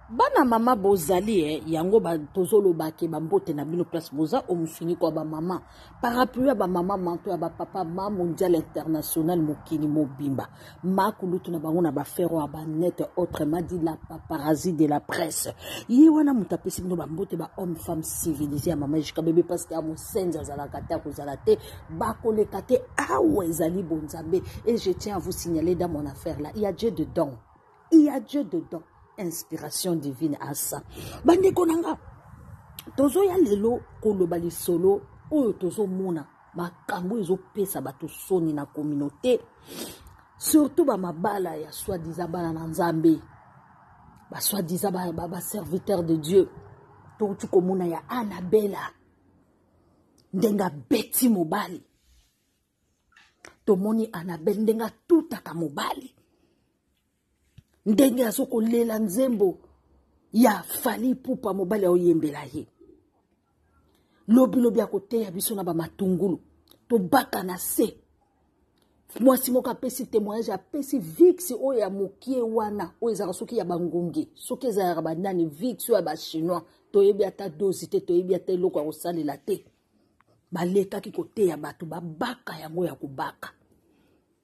Bana mama bozali yango ba tozolo bake ba mbote na bino place boza o mufini kwa ba mama parapluie ba mama manto ya ba papa ma mondial international mokini mobimba makulutu na bango na ba fero ya ba net autrement dit la paparazzi de la presse yi wana mutapesi bino ba mbote ba homme femme civilisé ya mama jusqu'à bébé parce que a mosenza zala kata ko zala te ba koleka te awe zali bonzambe et je tiens à vous signaler dans mon affaire là il y a Dieu dedans, il y a Dieu dedans. Inspiration divine à ça. Bande konanga. Tozo ya lelo koloba li solo oyo tozo mona makambo ezo pesa bato soni na communauté. Surtout ba mabala ya soi-disant bana na Nzambe. Ba soi-disant ba serviteur de Dieu. To tu komona ya Annabella. Ndenga beti mobali. To moni Annabelle ndenga tutaka mobali. Ndenge azoko lela nzembo ya fali pupa mobali oyembela ye. Lobi akote ya biso na ba matungulu. To baka na se. Mwasi moka pesi témoignage ya pesi vix oyo ya mokie wana. Oyo ezaka soki ya bangongi. Soki ezaka banani vix oyo ya ba chinois. Toyebi ata dosite toyebi ata eloko ya kosalela te. Baleka ki kote ya bato babaka yango ya kubaka.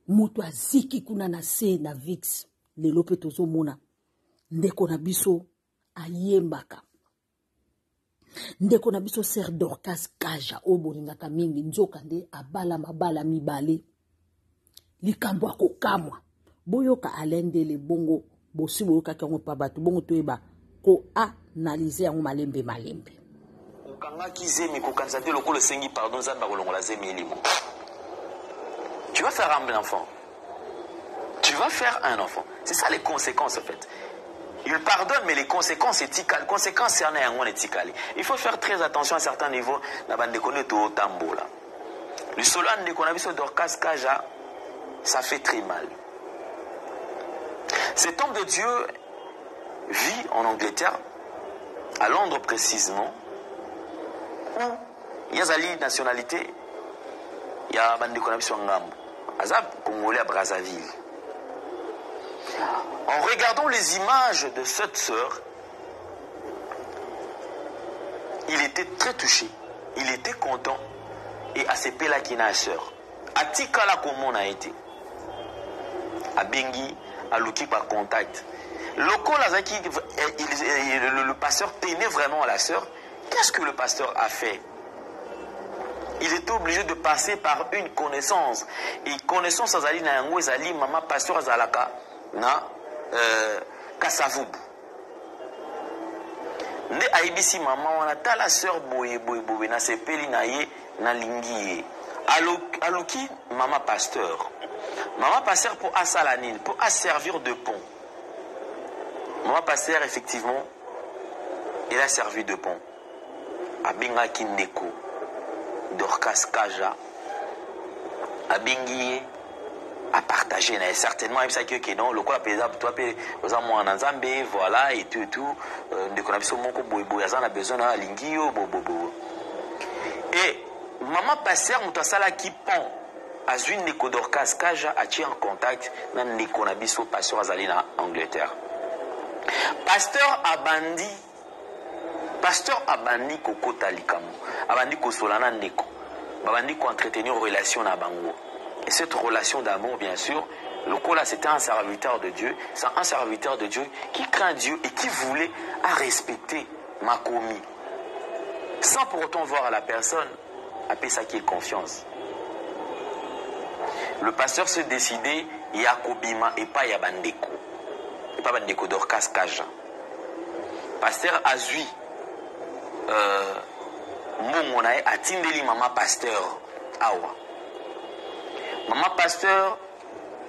Moto aziki kuna na se na vix. Lelo pe tozo mona ndeko na biso ayembaka ndeko na biso Sœur Dorcas Kaja obolingaka mingi nzoka nde abala mabala mibale likambo akokamwa boyoka alendele bongo bosi boyoka kango pa bato bongo toyeba ko analyser yango malembe okanga kizemi ko kanzate lokolo sengi pardon za ba kolongola zemi elimo. Tu vas faire un enfant. Tu vas faire un enfant. C'est ça les conséquences en fait. Il pardonne, mais les conséquences éthiques, conséquences c'est un éthique. Il faut faire très attention à certains niveaux. La bande de connaître au tambour là. Le solan de Konabiso Dorcas Kaja, ça fait très mal. Cet homme de Dieu vit en Angleterre, à Londres précisément, où il y a une nationalité, il y a bande de Konabiso Ngambo, Azab Congolais à Brazzaville. En regardant les images de cette sœur, il était très touché, il était content et à ces là qui n'a sœur. À Tikala comment on a été, à Bengi, à Luki par contact. Le pasteur tenait vraiment à la sœur. Qu'est-ce que le pasteur a fait? Il était obligé de passer par une connaissance. Et connaissance azali na yango ezali mama pasteur azalaka na Kasavubu. Nde aibisi mama wana tala sœur boye na sepeli na ye na lingi. Aluki mama pasteur. Mama pasteur pour asalanine, pour servir de pont. Mama pasteur effectivement, il a servi de pont. Abinga Kindeko, Dorcas Kaja, Abingi à partager, certainement, il y a que non, le quoi, toi, vous avez mon Nzambe, voilà, et tout, de qu'on a besoin de a besoin de lingio, et maman pasteur, mutasala qui pont, à une Neko Dorcas Kaja, a tiré en contact, dans Neko Nabiso, pasteur Azalina, Angleterre. Pasteur Abandi Koko Talikamu, Abandi Kosolana Neko, Abandi ko entretenir une relation à Bango. Et cette relation d'amour, bien sûr, le Kola c'était un serviteur de Dieu, c'est un serviteur de Dieu qui craint Dieu et qui voulait respecter Makomi. Sans pour autant voir à la personne, appeler ça qui est confiance. Le pasteur se décidait, Yakobima et pas Yabandeko. Et pas Bandeko Dorcas Kaja. Pasteur Azui, Momonae a tindeli maman pasteur Awa. Maman pasteur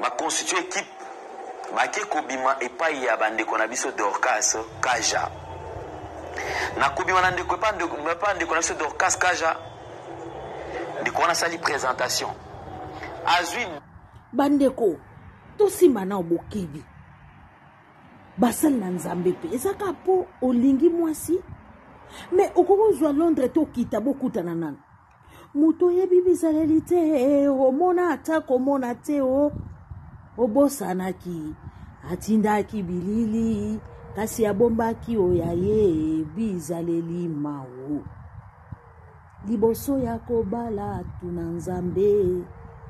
m'a constitué équipe Bake Kobima et pas Yabande Konabiso Dorcas Kaja. Na Kobima n'ande pas de Konabiso Dorcas Kaja. De Kona sali présentation. Azui Bandeko, tosi mana obokibi. Basal na Nzambe pe. Ezaka po olingi mwasi. Mais okozwa Londres to kita bokuta nanana. Muto yebi bizalelite omona atako monate o obosanaki atindaki bilili kasi abombaki oya ye bizaleli mawo liboso ya kobala tuna nzambe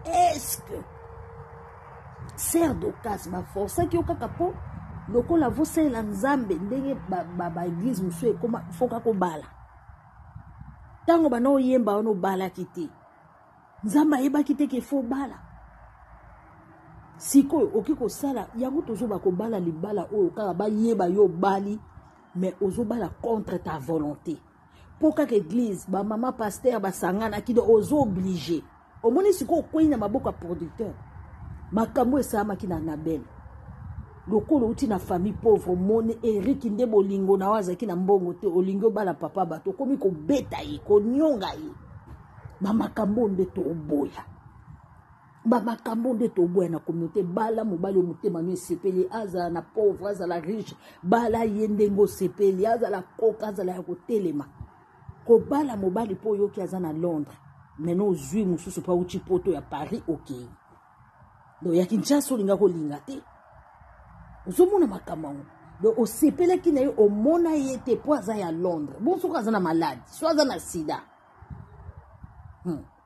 eske ser d'ocas baforsaki yo kaka po lokola vosalela nzambe ndenge baeglise mosusu ekoma foka kobala ntango bana oyemba wana obalaki te nzambe ayebaki te ke fo bala sikoyo oki kosala yango tozoba kobala libala oyo kaka bayeba yo bali mais ozobala contre ta volonté po kaka église bamama paster basanganaki de ozo oblige omoni sikoyo okwei na maboko ya producteur makambo esalamaki na Nabel lokolo uti na famille pauvre mone Eric nde bolingo na wazaki na mbongo te olingo bala papa bato komi ko beta ye ko nyonga ye makambo nde to oboya makambo nde to oboya na communauté bala mobali motema no sepeli azala na pauvre azala riche bala ye ndengo sepeli azala koka azala ya kotelema ko bala mobali po yoki aza na Londres meno ozwi mususu pa uti poto ya Paris okay do ya Kinshasa olinga kolinga te ozomona makambo do osepelaki na ye omona ye te po aza ya Londres bon soki aza na maladi so aza na sida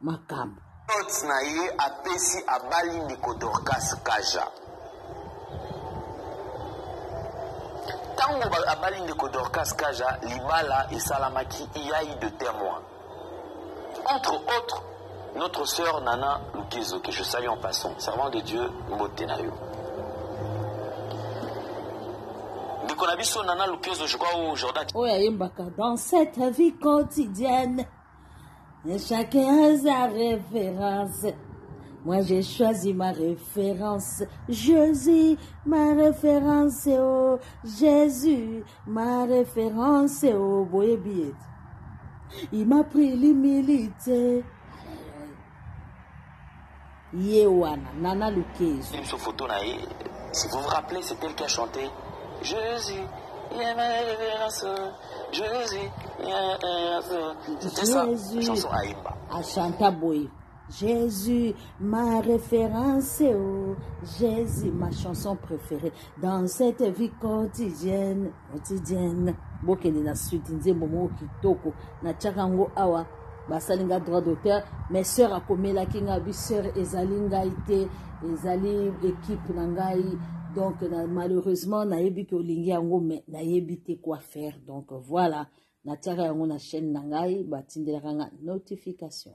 makambo note na ye apesi abali ndeko Dorcas Kaja tango abali ndeko Dorcas Kaja libala esalamaki il y a eu de témoins entre autres notre sœur Nana Lukezo que je salue en passant servant de Dieu Mbotenayo Konabiso Nana Lukezo je crois au Jordan dans cette vie quotidienne chacun a sa référence. Moi j'ai choisi ma référence. Jésus, ma référence, oh Jésus, ma référence, oh boyebiet. Il m'a pris l'humilité. Yewana, Nana Lukezo. Si vous vous rappelez, c'est elle qui a chanté Jésus, il est ma révérence. Jésus, il est ma révérence. C'était ça, la chanson Aïmba. À Chantaboy. Jésus, ma référence, oh Jésus, ma chanson préférée dans cette vie quotidienne. Bokele na suite nzembo mo kitoko na tchakango awa basalinga droit d'auteur mes sœurs akomela kinga bi sœur ezali ngai te ezali équipe na ngai donc malheureusement nayebi ko lingi yango mais nayebi te quoi faire donc voilà na tchaka yango na chaîne na ngai batindelaka nga notification.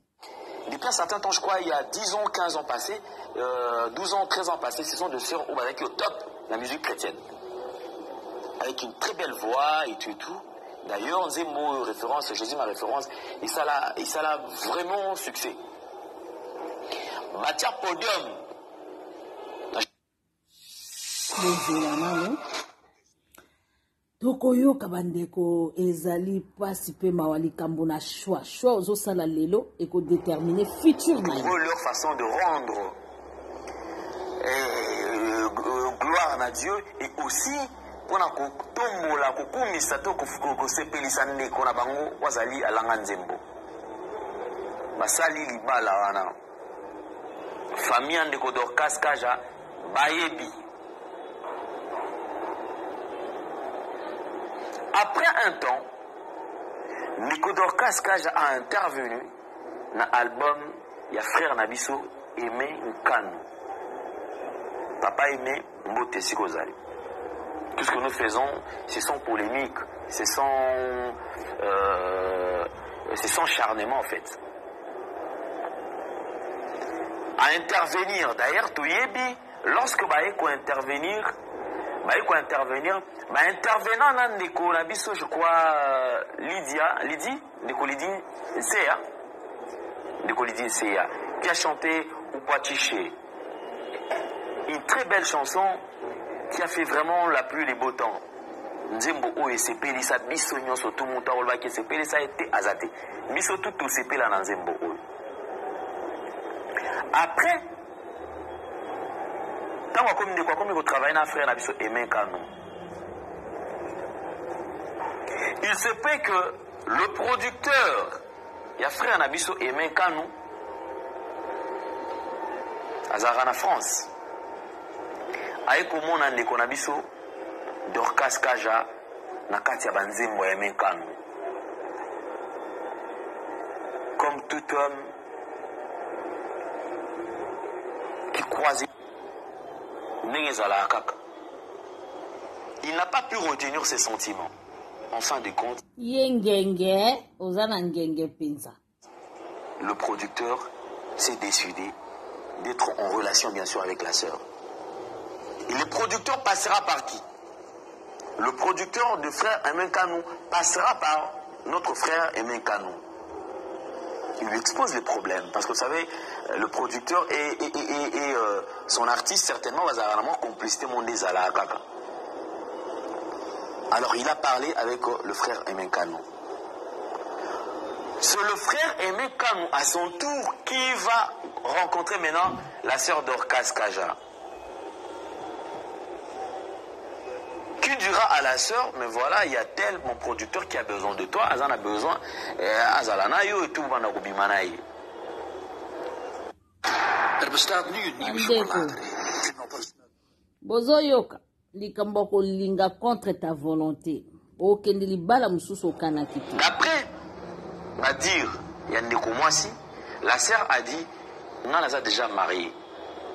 Depuis un certain temps, je crois, il y a 10 ans, 15 ans passés, 12 ans, 13 ans passés, ce sont deux sœurs qui au top de la musique chrétienne. Avec une très belle voix et tout. D'ailleurs, Nzembo, référence, Jésus, ma référence, et ça a vraiment succès. Matière podium. Tokoyoka bandeko ezali pasi pe mawali kambo na choix ozo sala lelo et ko déterminer futur na leur façon de rendre gloire à Dieu et aussi pour na ko tombola ko kumisa to ko sepelisa ndeko na bango wazali alanga Nzembo basali libala wana famille ndeko Dorcas Kaja bayebi. Après un temps, Nico Dorcas Kaja a intervenu dans l'album il y a frère Nabiso Aimé Nkanu. Papa Aimé Mbote Sikozali. Tout ce que nous faisons, c'est sans polémique, c'est sans charnement en fait. À intervenir, d'ailleurs, Touyebi, lorsque Baeko intervenir, intervenant dans Ndeko Nabiso, je crois, Ndeko Lydie Seya, qui a chanté Upatiché. Une très belle chanson qui a fait vraiment la pluie des beaux temps. Nzembo oye sepeli sa biso nyonso tout muta olbaki sepeli sa été azate. Biso tout sepela na Nzembo oye. Après, tant qu'on a travaillé dans frère Nabiso Aimé Nkanu, il se peut que le producteur, il y a frère Nabiso Aimé Nkanu, Azara en France, aïe comment on a Nabiso Dorcas Kaja na kati ya banzembo ya Mekano. Comme tout homme qui croise il n'a pas pu retenir ses sentiments. En fin de compte, le producteur s'est décidé d'être en relation bien sûr avec la sœur. Et le producteur passera par qui? Le producteur de frère Aimé Kanou passera par notre frère Aimé Kanou. Il lui expose les problèmes. Parce que vous savez, le producteur et son artiste certainement va avoir complicité mondiale à la Kaka. Alors il a parlé avec le frère Aimé Kanou. C'est le frère Aimé Kanou à son tour qui va rencontrer maintenant la sœur Dorcas Kaja. Qui dira à la sœur, mais voilà, il y a tel mon producteur qui a besoin de toi, Azan a besoin, Azalana yo et tout, Banagubimanaï. Bozoyoka, likamboko linga contre ta volonté. Okendeli bala mususu okana kiti. D'après, à dire, Yandeko Mwasi, la sœur a dit, on a déjà marié.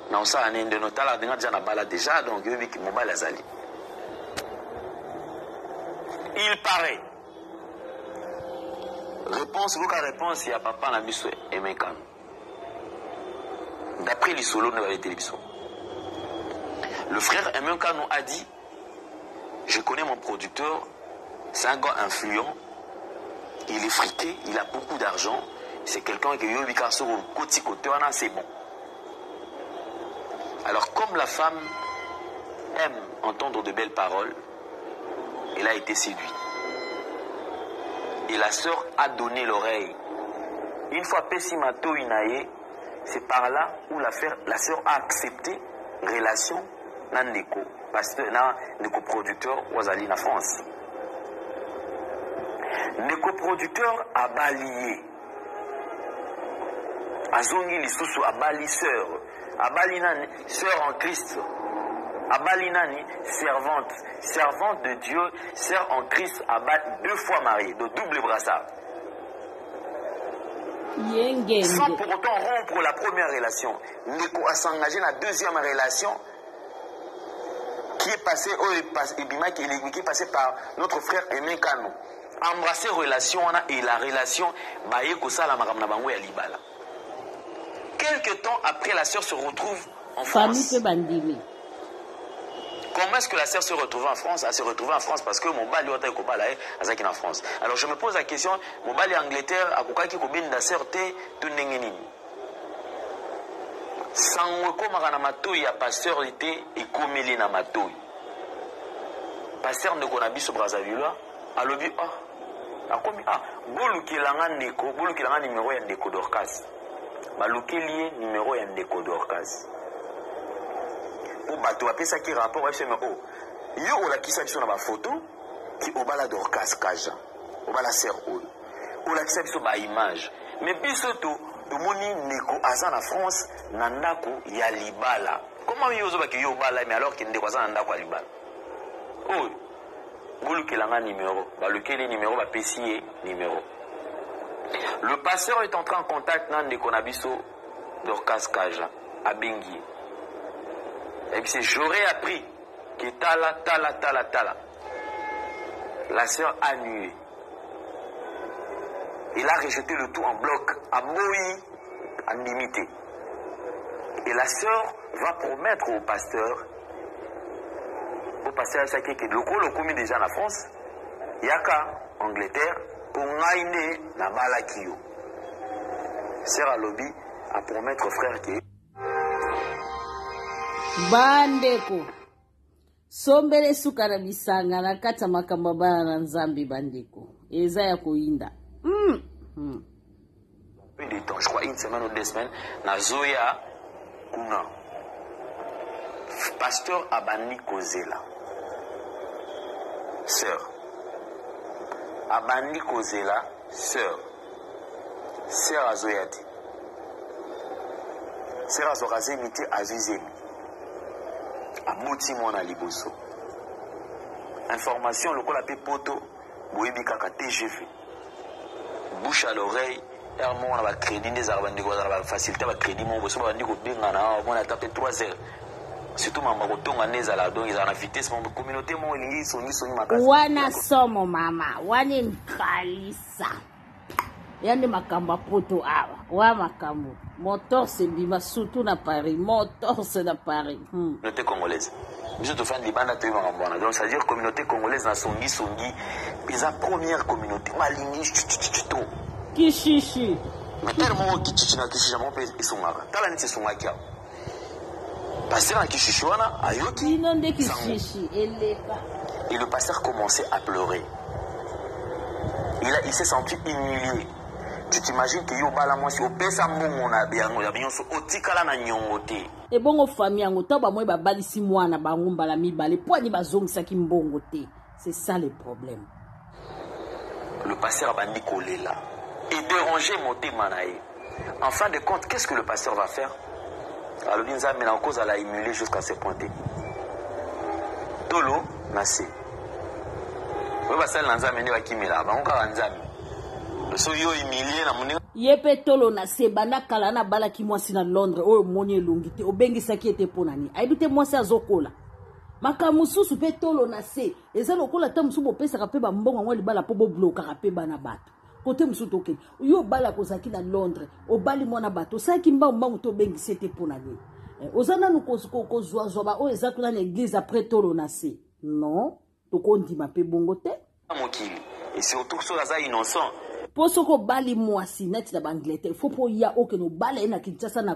On a déjà bala déjà, donc il y a mon bal azali. Il paraît. Réponse, réponse, il y a papa la mission Aimé Kanou. D'après les solos de la télévision. Le frère Aimé Kanou a dit, je connais mon producteur, c'est un gars influent, il est friqué, il a beaucoup d'argent, c'est quelqu'un qui est c'est bon. Alors comme la femme aime entendre de belles paroles, elle a été séduite. Et la sœur a donné l'oreille. Une fois Pessimato Inaye, c'est par là où la sœur a accepté relation Nandeko, pasteur Ndeko producteur Wazali na France. Ndeko producteur a balayé. Azongi Lisusu a bali sœur. A bali nani sœur en Christ. Abalinani, servante de Dieu, sœur en Christ, deux fois mariée, de double brassard. Sans pour autant rompre la première relation. Neko a s'engagé dans la deuxième relation qui est passée qui est passée par notre frère Aimé Kanou. Embrasser relation et la relation quelques temps après, la sœur se retrouve en France. Comment est-ce que la sœur se retrouve en France? Elle se retrouve en France parce que mon bali est en France. Alors je me pose la question, mon bali en Angleterre, à quoi qui combine la sœur te tout n'engeni. Sans comment na matoi ya pasteur était et comélé na matoi. Pasteur ne konabi so Brazzaville, alobi bolu kilanga ndeko, bolu kilanga numéro ya ndeko Dorcas. Baluki lié numéro ya ndeko Dorcas. Pour bateau après ça qui rapport avec yo on a qui ça sur la photo qui au bala Dorcas Kaja au bala sœur on a qui ça sur ba image mais biso to moni neko aza na France na ndako ya libala comment yo zo ba ki yo bala mais alors qu'il ndeko aza na ndako ya libala oh bolukelanga numéro balukeli numéro ba pesier numéro. Le pasteur est entré en contact dans ndeko na biso Dorcas Kaja à Bengi. Et puis j'aurais appris que tala. La sœur a annulé. Il a rejeté le tout en bloc, à Moïse, en limité. Et la sœur va promettre au pasteur ça qui est le commis déjà en France, Yaka, Angleterre, pour ngaine na balakio. Sœur Alobi a promettre au frère qui est bandeko sombele suka na bisanga na kata makamba bana na nzambi bandeko eza ya koinda je crois une semaine ou 2 semaines na zoya kuna pasteur abani kozela sœur abani kozela sœur azoyati sœur azokazemite azizemi. A moti mona liboso. information lokola pe poto boyebi kaka TGV bouche à l'oreille on a crédit des arbres facilité ba crédit mon bosso ba ndiko bengana on a tapé 3 heures surtout mama kotonga neza la donc ils en a vitesse mon communauté mon lingi songi makasi wana somo mama wani nkalisa yande makamba poto awa wa makambo moteur c'est bima surtout na Paris moteur c'est na Paris communauté congolaise biso to fan libanda to yanga donc ça veut dire communauté congolaise na songi ils a première communauté malingi to kishishi mais tellement kichichi na kishishi mon pays isungaka tala ni sungaki pasteur na kishishi wana ayoki inonde kishishi eleka et le pasteur commençait à pleurer il s'est senti humilié. Tu t'imagines que yo bala moi si au pesa mbongo na biango ya binyo so otikala na nyongote e bongo famille yango taba moi ba balisi mwana bango mbala mibale poani bazongisa ki mbongo te. C'est ça le problème. Le pasteur bandi kolela et déranger motema na ye. En fin de compte, qu'est-ce que le pasteur va faire? Alors l'inza mena en cause à la émuler jusqu'à se pointer. Tolo nase. Oui basal nanza meni wa kimela bango ka nzami. So yo humilié na moni yepe tolo na sebana kala na bala ki mwasi na Londres oyo moni elongi te obengisa ki ete ponani ayibite mwasi azokola makamususu pe tolo na se eza lokola ta musu bopesa ka pe ba mbongo ngwa libala po bo bloka ka pe bana bato kote musu toke yo bala kozaki na Londres obali mwana bato saki mbambangu to bengisa ete ponani ozana no kozwa zoba o eza kuna na église après tolo na se non to kondima pe bongo te mokili et surtout so za innocent. Po soko bali mwasi neti na Angleterre faut po ya oke no bala na Kinshasa na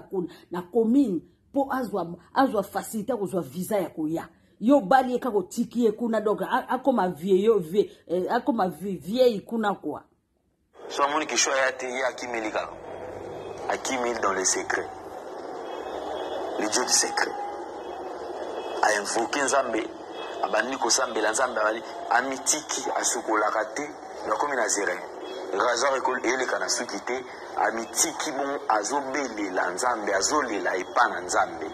commune po azwa facilité ko zwa visa ya koya yo bali eka ko tiki e kuna donc akoma vieille kuna quoi so moni ki choya ya te ya kimelika akimil dans le secret le Dieu du secret a invoqué Nzambe abandi ko sambela Nzambe ali amitiki asukola kate na komi na zéro razor école et les kanasu quitté amitiki bon azobele la Nzambe azolela epana Nzambe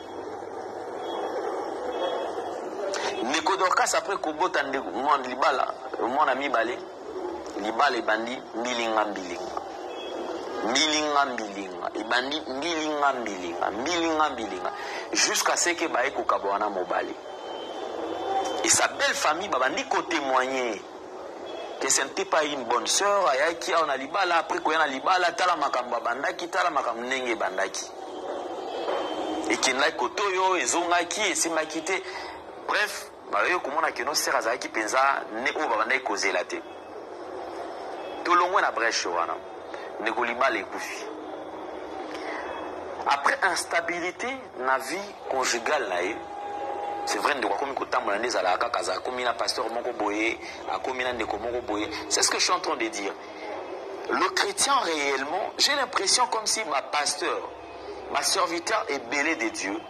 Nikodorkas après kobota ndeko mon libala mon ami balé libala bandi milinga ibandi milinga jusqu'à ce que bae ko kabwana mobali et sa belle famille babandi ko témoigner que ce n'était pas une bonne sœur ayaki on a libala après ko yana libala tala makamba bandaki tala makamba nenge bandaki et qui n'a kotoyo ezongaki esimaki te bref bayo komona que no sœur azaki penza ne o babandaki kozela te tolongwe na brèche wana ne ko libala ekufi après instabilité na vie conjugale na ye. C'est vrai, c'est ce que je suis en train de dire. Le chrétien réellement, j'ai l'impression comme si ma pasteur, ma serviteur est belé de Dieu.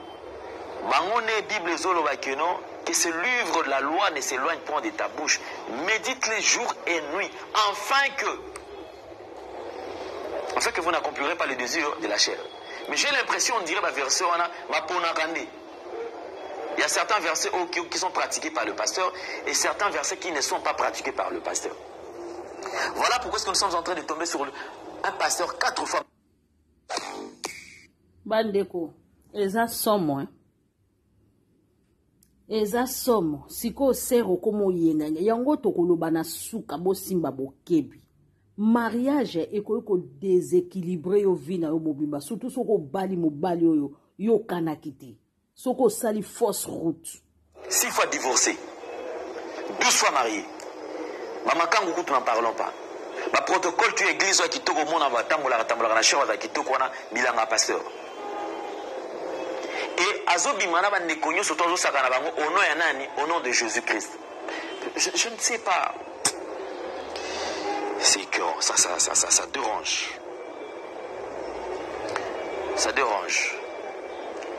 Que ce livre de la loi ne s'éloigne point de ta bouche. Médite-les jour et nuit, afin que vous n'accomplirez pas les désirs de la chair. Mais j'ai l'impression, on dirait ma verset, ma ponakande. Il y a certains versets qui sont pratiqués par le pasteur et certains versets qui ne sont pas pratiqués par le pasteur. Voilà pourquoi nous sommes en train de tomber sur un pasteur 4 fois. Bandeko, eza somo. Eza somo. Siko sero komo yenganya. Yango tokoloba na suka bo simba bo kebi. Mariage eko déséquilibré yo vie na yo mobimba. Surtout soko bali mobali yo kanakiti. Soko sali fausse route. 6 fois divorcé, 12 fois marié. Maman kangu kutu n'en parlons pas. Ma protocole tu église qui toko mona va tambola na chewa qui toko wana bilanga pasteur. Et azobi mana ba nekonyo soto zo sakana bango au nom ya nani, au nom de Jésus-Christ. Je ne sais pas. C'est que ça dérange. Ça dérange.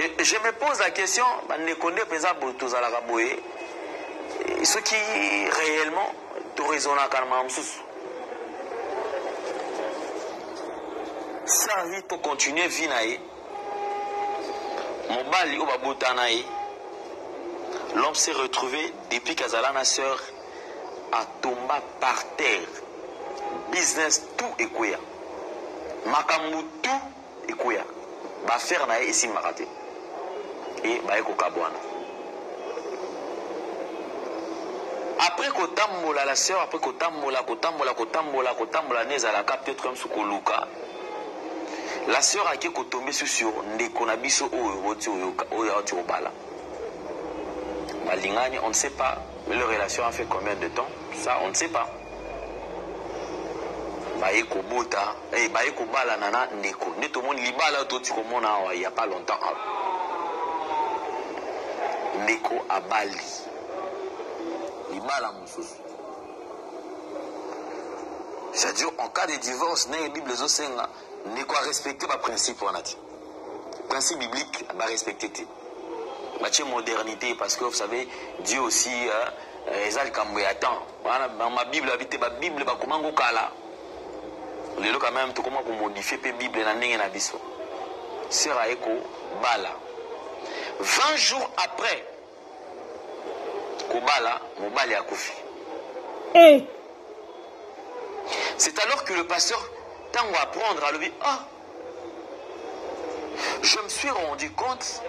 Et je me pose la question, ceux qui réellement sa vie pour continuer vinae, l'homme s'est retrouvé depuis qu'Azalana sœur atomba par terre. Business tout ekweya. Makambu tout ekweya. Ba faire na ici marate. Et ba eko kabwana. Après kotambola la sœur, après kotambola nezalaka peut-être comme sukoluka. La sœur a qui tombé sur ndeko na biso oyo bala. Balingani, on ne sait pas. Leur relation a fait combien de temps? Ça, on ne sait pas. Baeko bota, baeko bala nana ndeko. Neto mon libala toti komona il y a pas longtemps. Ndeko a bali. Libala mususu. C'est-à-dire en cas de divorce, la Bible zosenga ne quoi respecter les principes on a dit. Principe biblique va respecter. Mathieu modernité parce que vous savez Dieu aussi ezali kambo ya temps. Dans ma Bible habité ma Bible ba comment ngokala. Lelo quand même tout comment pour modifier pe Bible na ndenge na biso. Sera eko bala. 20 jours après Kobala, mobali a koufi. C'est alors que le pasteur tango apprendre à lever. Ah, je me suis rendu compte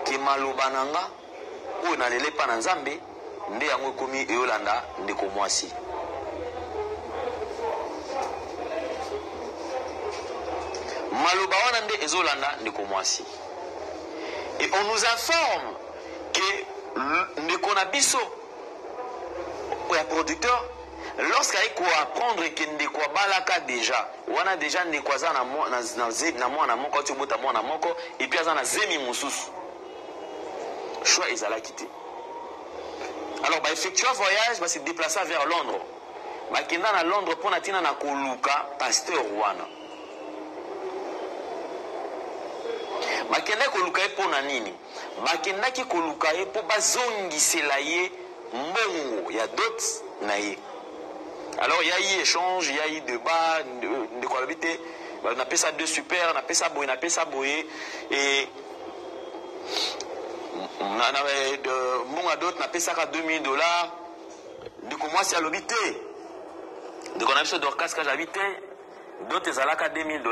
que malobananga ou nalele pa nzambe nde yango komi eolanda ndeko mwasi. Maloba wana nde ezolanda ndeko mwasi. Et on nous informe que ndeko na biso ou producteur lorsqu'il faut apprendre que ndeko balaka déjà wana déjà ndeko za na mwana moko tu bota mwana moko et puis azana zemi mususu choix ezala quitté. Alors bah effectuer voyage va se déplacer vers Londres. Ba kenda na Londres pour na tina na koluka pasteur wana. Ba kenda koluka e pour na nini? Ba kenda ki koluka e pour bazongisela ye mbongo ya dot na ye. Alors il y a eu échange, il y a eu débat, de quoi l'habiter. On appelle ça deux super, on appelle ça boyer, et on avait de mon adot, on appelle ça à $2000. De comment c'est à l'habiter. Donc on a besoin d'orcas que j'habite, d'autres à $2000,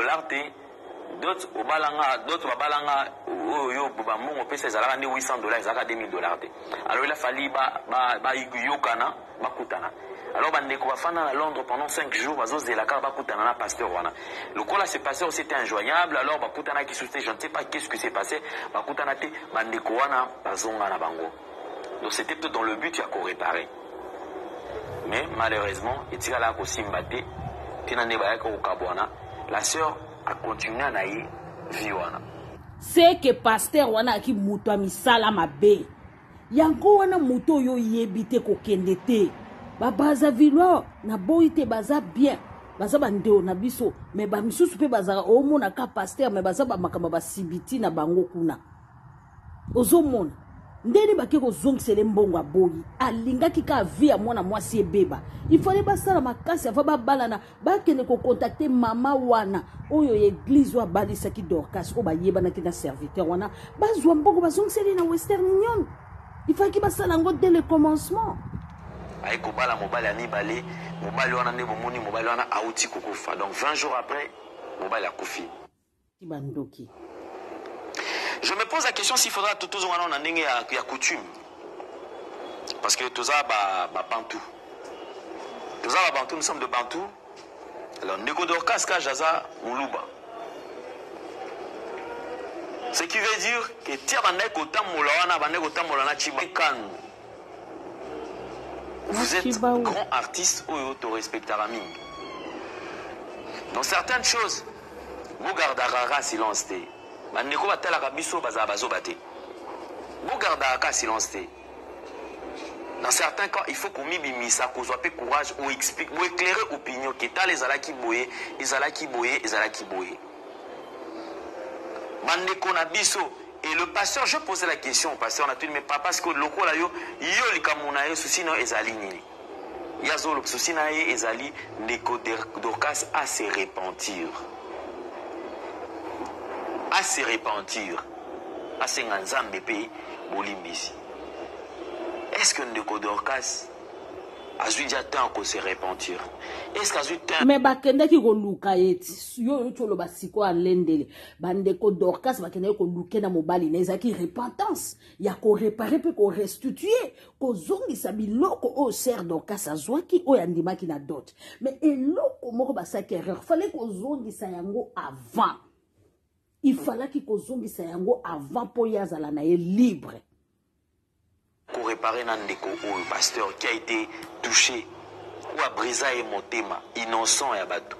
d'autres au balanga, d'autres au balanga, yo mon pèse à $800, ils à $2000. Alors il a fallu yokana, bakutana. Alors, on va à Londres pendant 5 jours, on va pasteur. Le coup là, ce pasteur c'était injoignable. Alors, je ne sais pas qu'est-ce qui s'est passé. Donc, c'était peut-être dans le but de réparer. Mais malheureusement, la sœur a continué à vivre. C'est que pasteur wana ki muto misala mabe. Yango wana muto yo yebite ko kendete. Ba baza vilo na boite baza bien baza bandeo na biso mais ba misusu pe baza omona ka pasteur mais baza ba makamba ba sibiti na bango kuna ozomona ndeni bake ko zongsele mbongo aboyi alinga kika via mwana mwasi ebeba il fallait basala makasi ava ba balana ba kene ko contacter mama wana oyo église wa balisa ki Dorcas o ba yebana ki na serviteur wana bazwa mbongo bazongsele na Western Union il fallait ki basala ngo dès le commencement. Donc 20 jours après, Mobali a koufi. Je me pose la question s'il faudra tout y a coutume. Parce que tout ça, Bantou. Tout ça, Bantou, nous sommes de Bantou. Alors, Ndeko Dorcas, Jaza, Moulouba. Ce qui veut dire que Tiabanek, Otam Moulawana, Banek, Otam Moulana, Chibakan. Vous êtes grand artiste ou auto-respectara ming. Dans certaines choses, vous gardez silence. Vous gardez silence. Dans certains cas, il faut qu'on m'y ça, qu'on soit peu courage ou explique, ou éclairer l'opinion qui est les alaki boye, les alaki boye, les alaki boye. Bandeko na biso. Et le pasteur, je posais la question au pasteur, mais pas parce que le loco là, yo li kamuna yo souci no ezali nini. Yazo le souci na ye ezali Ndeko Dorcas à se repentir. À se repentir. À se nganzambe pe bolimbisi. Est-ce que Ndeko Dorcas azui déjà temps qu'on se repentir. Est-ce qu'azui temps mais bakendaki koluka eti yo tolo basiko alendele bandeko Dorcas bakendaki koluke na mobali na ezaki repentance ya ko réparer pe ko restituer ko zongisa biloko o ser Dorcas azwaki o yandimaki na dot mais eloko moko basaki erreur fallait ko zongisa yango avant il fallait ko zongisa yango avant po yazala na ye libre pour réparer Nandeko ou pasteur qui a été touché ou a brisé et motema innocent et abattu.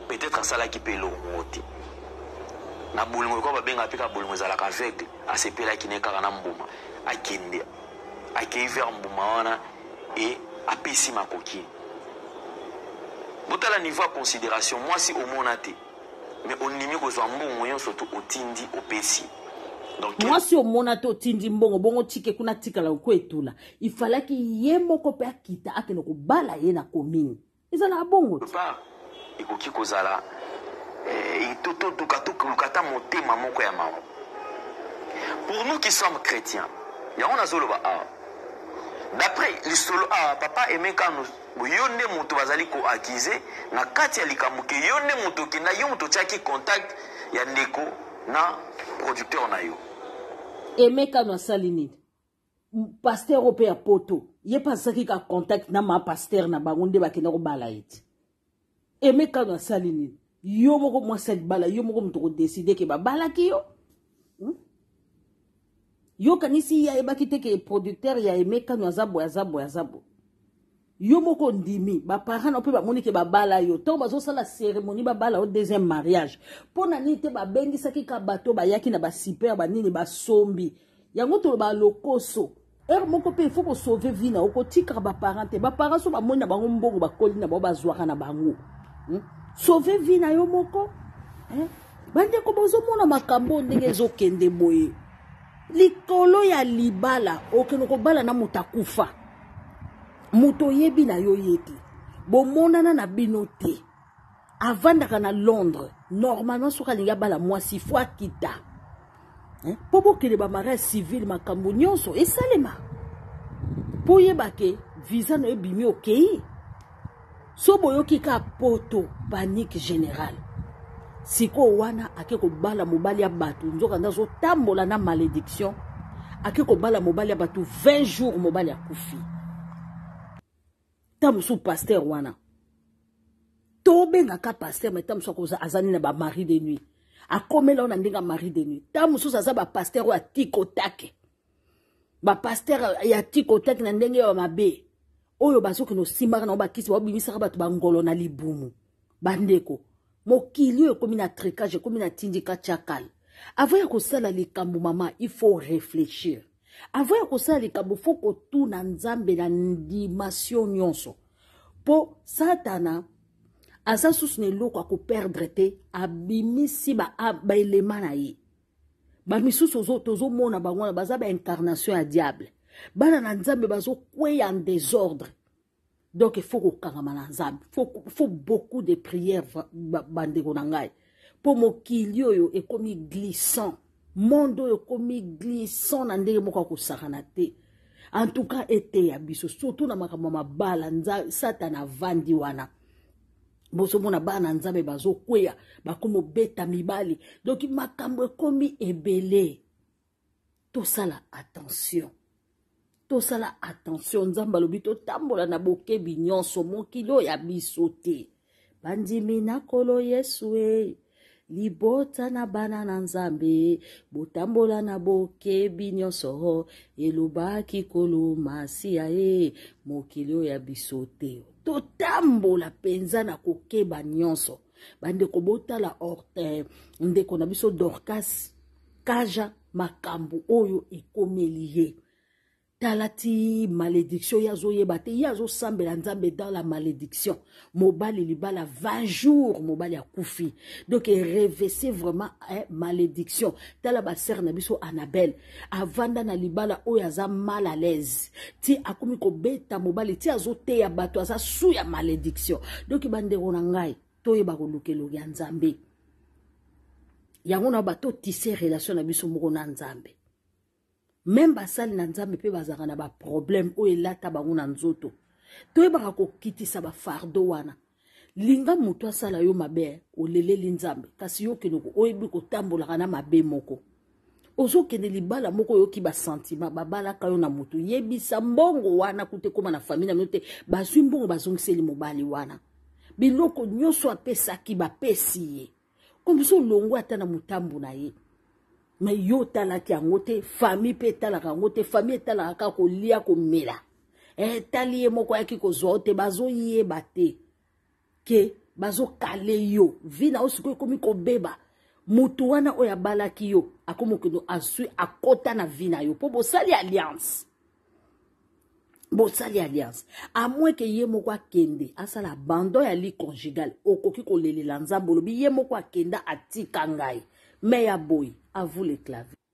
Peut-être à ça là qui peut l'autre. Na boulimo ko ba benga pika boulimo za la aveugle a se pela qui n'est qu'à mbuma a kende a ki vers mbuma wana et a pesi makoki. Botala niveau à considération moi si au monate mais on nimi ko zo mbongo surtout au tindi au pesi. Moi si au monato tindi mbongo bongo tike kuna tika la ukwetula il fallait que yemoko pe akita akeno ko bala ye na commune ezala bongo pas ikoki kozala toto dukato lukata motema moko ya maman pour nous qui sommes chrétiens ya on a zoloba d'après l'isolo papa aimait quand nous yonde moto bazali ko accuser na kati ya likamuke yonde moto kina yo moto tiaki contact ya ndeko na producteur na yo Emeka no salini pasteur ope ya poto ye pasaki ka contact na ma pasteur na bangonde bakena ko bala iti Emeka no salini yo moko mo set bala yo moko mto ko décider ke ba bala ki yo yo kanisi ya ebaki te ke producteur ya Emeka no azabo yo moko ndimi ba parents na pe ba moni ke ba bala yo to bazo sala cérémonie ba bala au deuxième mariage pona ni te ba bengi saki ka bato ba yaki na ba super ba nini ba sombi yango to ba lokoso moko pe il faut ko sauver vie na ko tika ba parents te ba parents so ba moni na bango mbongo ba koli na ba zwaka na bango sauver vie na yo moko bande ko bozo mona makambo ndenge zo kende boye likolo ya libala okeno ko bala na mutakufa Muto yebi na yo yeti. Bo monana na binote. Avandaka na Londres. Normalement, soka linga bala mwasi fwa kita. Pobo kele ba mariage civil makambo nyonso. E salema. Po yebake, visa no ebimi okei. So boyo kika poto, panique générale. Siko wana ake ko bala mobali ya batu. Nzoka ndazo tambola na malédiction. Ake ko bala mobali ya batu 20 jours mobali ya kufi. Tamusu pasteur wana tobe ngaka pasteur mais tamusu koza azani na ba mari de nuit akomela ona ndinga mari de nuit tamusu saza ba pasteur ya tikotake ba pasteur ya tikotake na ndenge ya mabe oyo basoki no simaka na ba kisi ba bimisaka batu bangolo na libumu bandeko mokili oyo komi na tricage komi na tindika chakal avant ya kosala likambo mama il faut réfléchir. Avant que ça les cabo faut que tout na nzambe na dimension nyonso po satana asa susne loko ko perdre te abimisi ba elema na ye ba misusu tozo mona bangona baza ba incarnation ya diable bana na nzambe bazo kwe en désordre donc il faut ko kangama na nzambe faut beaucoup de prières bandeko na ngai po mokili oyo ekomi glissant Mondo yo komi glissant na ndenge moko kusakana te. En tout cas ete ya biso surtout na makambo mabala nza satana vandi wana. Boso mona bana nzambe bazo kweya bakomo beta mibali. Donc makambo komi ebele. To sala attention. To sala attention nzamba lobito tambola na bokebi nyonso mokilo ya biso te. Bandimi na kolo Yesu libota na bana na nzambe botambola na bokebi nyonso elobaki koluma siya mokili ya bisote totambola penza na kokeba nyonso bandeko botala orte ndeko na biso Dorcas kaja makambo oyo ekomelie talati malédiction yazo yebate yazo sambela nzambe dans la malédiction mobali libala 20 jours mobali ya kufi donc révesser vraiment malédiction tala ba sœur na biso Annabelle avanda na libala oyo aza mal à l'aise ti akomi ko beta mobali ti azo te ya bato aza sous ya malédiction donc bandeko na ngai to yeba ko lukelo ya nzambe yango na bato tisser relation na biso moko na nzambe. Même basali na nzambe pe bazaka na ba problème o elata bango na nzoto toyebaka kokitisa bafardo wana linga moto asala yo mabe oleleli nzambe kasi yo kende oyebi kotambolaka na mabe moko ozokende libala moko oyoki basentima babalaka yo na moto yebisa mbongo wana kute koma na famille na te bazwi mbongo bazongiseli mobali wana biloko nyonso apesaki bapesi ye komso longo ata na mutambu na ye me yo talaki yango te famille mpe etalaka yango te famille etalaka kaka kolia komela etali ye moko ayaki kozwa te bazoyeba te ke bazokale yo vi na yo sikoyo ekomi kobeba moto wana oyo abalaki yo akomokendo azwi akota na vi na yo mpo bosali alliance à moins que ye moko akende asala abandon ya lit conjugal okoki kolelela nzambe olobi ye moko akenda atika ngai me ya boy à vous les claviers.